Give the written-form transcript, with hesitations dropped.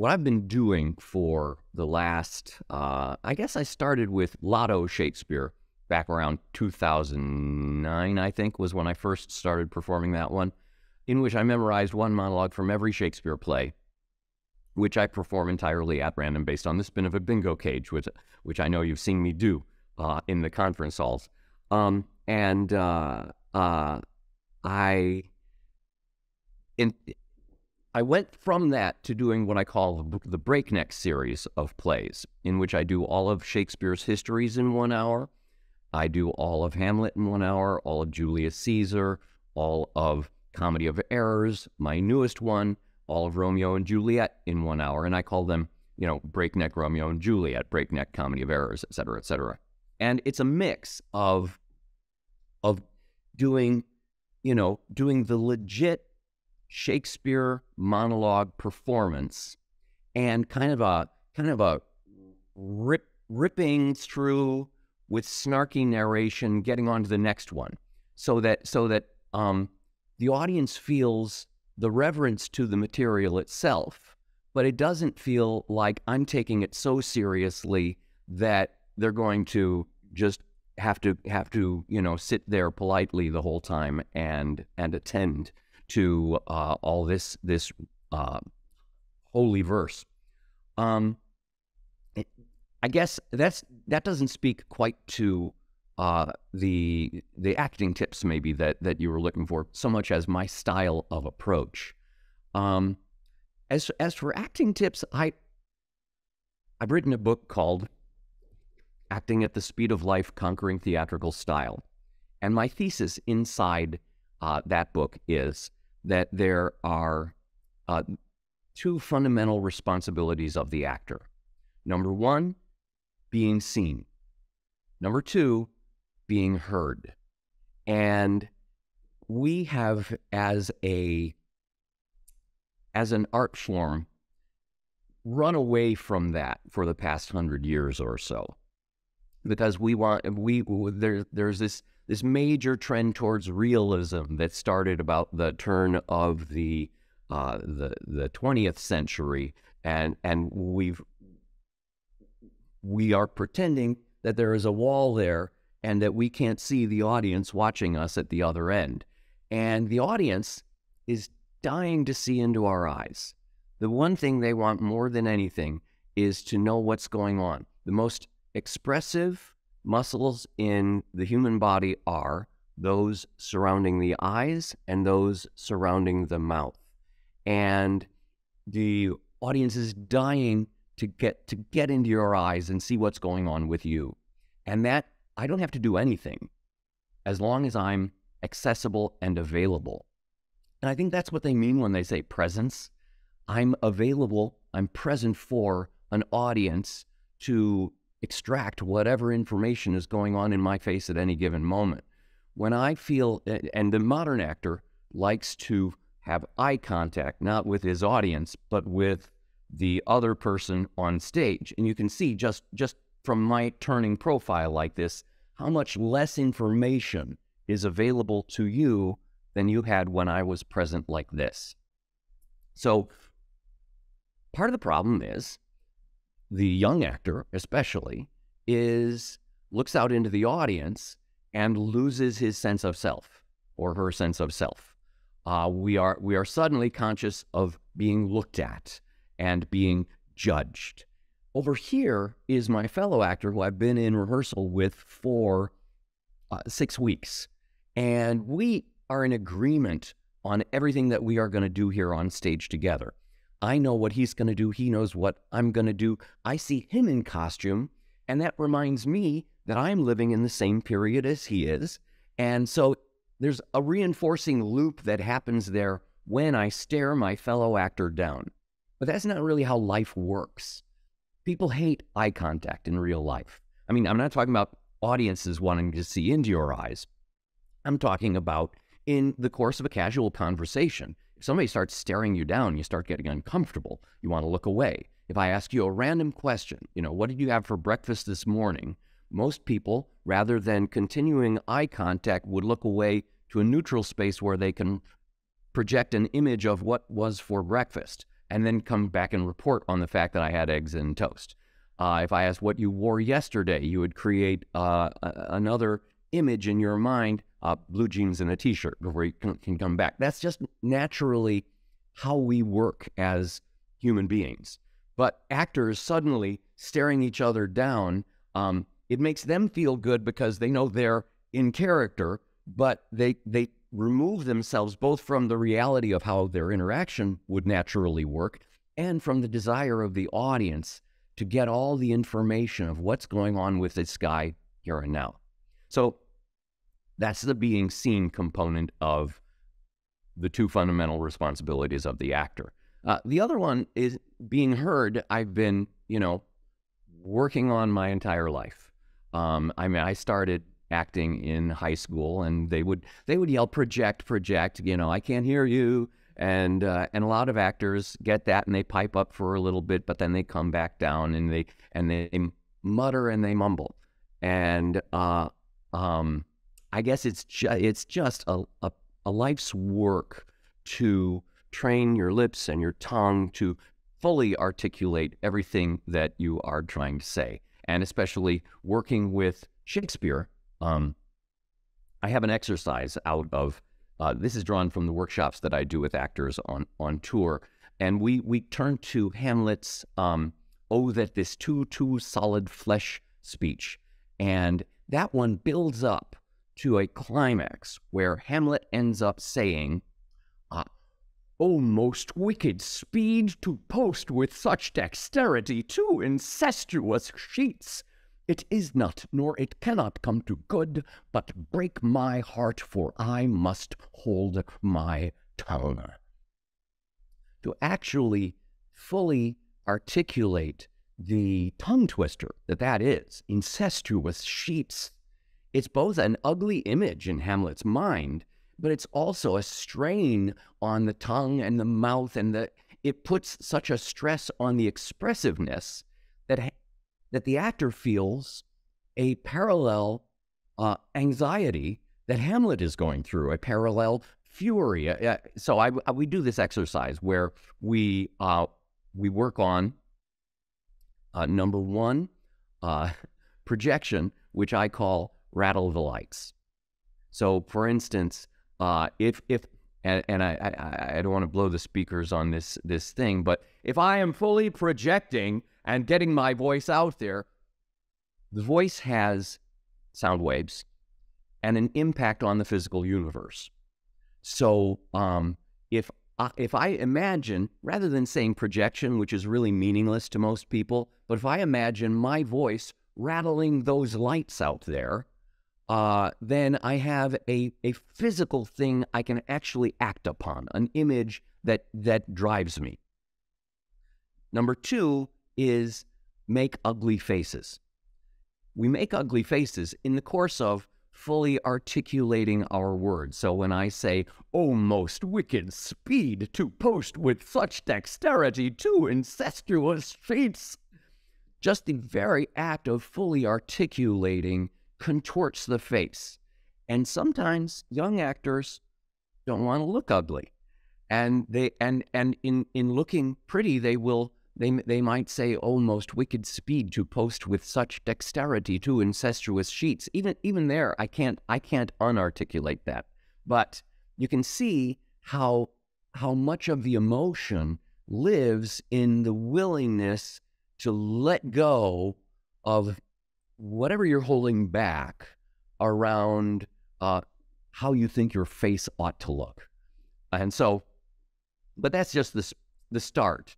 what I've been doing for the last, I guess I started with Lotto Shakespeare back around 2009, I think, was when I first started performing that one, in which I memorized one monologue from every Shakespeare play, which I perform entirely at random based on the spin of a bingo cage, which I know you've seen me do in the conference halls. I went from that to doing what I call the Breakneck series of plays, in which I do all of Shakespeare's histories in 1 hour. I do all of Hamlet in 1 hour, all of Julius Caesar, all of Comedy of Errors, my newest one, all of Romeo and Juliet in 1 hour. And I call them, Breakneck Romeo and Juliet, Breakneck Comedy of Errors, et cetera, et cetera. And it's a mix of doing the legit Shakespeare monologue performance and kind of a ripping through with snarky narration, getting on to the next one, so that the audience feels the reverence to the material itself, but it doesn't feel like I'm taking it so seriously that they're going to just have to sit there politely the whole time and attend to all this holy verse. I guess that doesn't speak quite to the acting tips maybe that you were looking for, so much as my style of approach. As for acting tips, I've written a book called Acting at the Speed of Life, Conquering Theatrical Style. And my thesis inside that book is that there are two fundamental responsibilities of the actor. Number one, being seen. Number two, being heard. And we have, as an art form, run away from that for the past 100 years or so, because there's this major trend towards realism that started about the turn of the 20th century, and we are pretending that there is a wall there and that we can't see the audience watching us at the other end. And the audience is dying to see into our eyes. The one thing they want more than anything is to know what's going on. The most expressive muscles in the human body are those surrounding the eyes and those surrounding the mouth. And the audience is dying to get into your eyes and see what's going on with you. And that, I don't have to do anything as long as I'm accessible and available. And I think that's what they mean when they say presence. I'm available, I'm present for an audience to extract whatever information is going on in my face at any given moment. When I feel, and the modern actor likes to have eye contact, not with his audience, but with the other person on stage. And you can see just from my turning profile like this, how much less information is available to you than you had when I was present like this. So part of the problem is the young actor, especially, looks out into the audience and loses his sense of self, or her sense of self. We are suddenly conscious of being looked at and being judged. Over here is my fellow actor who I've been in rehearsal with for 6 weeks, and we are in agreement on everything that we are going to do here on stage together. I know what he's going to do. He knows what I'm going to do. I see him in costume, and that reminds me that I'm living in the same period as he is. And so there's a reinforcing loop that happens there when I stare my fellow actor down. But that's not really how life works. People hate eye contact in real life. I mean, I'm not talking about audiences wanting to see into your eyes. I'm talking about in the course of a casual conversation. If somebody starts staring you down, you start getting uncomfortable. You want to look away. If I ask you a random question, what did you have for breakfast this morning? Most people, rather than continuing eye contact, would look away to a neutral space where they can project an image of what was for breakfast. and then come back and report on the fact that I had eggs and toast. If I asked what you wore yesterday, you would create another image in your mind, blue jeans and a t-shirt, before you can come back. That's just naturally how we work as human beings. But actors suddenly staring each other down, it makes them feel good because they know they're in character, but they remove themselves both from the reality of how their interaction would naturally work and from the desire of the audience to get all the information of what's going on with this guy here and now. So that's the being seen component of the two fundamental responsibilities of the actor. The other one is being heard. I've been, working on my entire life. I started acting in high school, and they would yell, project, I can't hear you. And a lot of actors get that, and they pipe up for a little bit, but then they come back down, and they mutter and they mumble. And I guess it's just a life's work to train your lips and your tongue to fully articulate everything that you are trying to say. And especially working with Shakespeare, I have an exercise out of, this is drawn from the workshops that I do with actors on tour. And we turn to Hamlet's, "Oh, that this too solid flesh" speech. And that one builds up to a climax where Hamlet ends up saying, "O most wicked speed to post with such dexterity two incestuous sheets! It is not, nor it cannot come to good, but break my heart, for I must hold my tongue." To actually fully articulate the tongue twister that is, incestuous sheets, it's both an ugly image in Hamlet's mind, but it's also a strain on the tongue and the mouth, and it puts such a stress on the expressiveness that the actor feels a parallel anxiety that Hamlet is going through, a parallel fury. So we do this exercise where we work on number one, projection, which I call rattle the lights. So, for instance, if I don't want to blow the speakers on this thing, but if I am fully projecting and getting my voice out there, the voice has sound waves and an impact on the physical universe. So if I imagine, rather than saying projection, which is really meaningless to most people, but if I imagine my voice rattling those lights out there, then I have a physical thing I can actually act upon, an image that drives me. Number two is make ugly faces. We make ugly faces in the course of fully articulating our words. So when I say, "Oh, most wicked speed to post with such dexterity two incestuous sheets," just the very act of fully articulating contorts the face. And sometimes young actors don't want to look ugly. And in looking pretty, they might say, "Oh, most wicked speed to post with such dexterity two incestuous sheets." Even there, I can't unarticulate that. But you can see how much of the emotion lives in the willingness to let go of whatever you're holding back around how you think your face ought to look. And so, but that's just the start.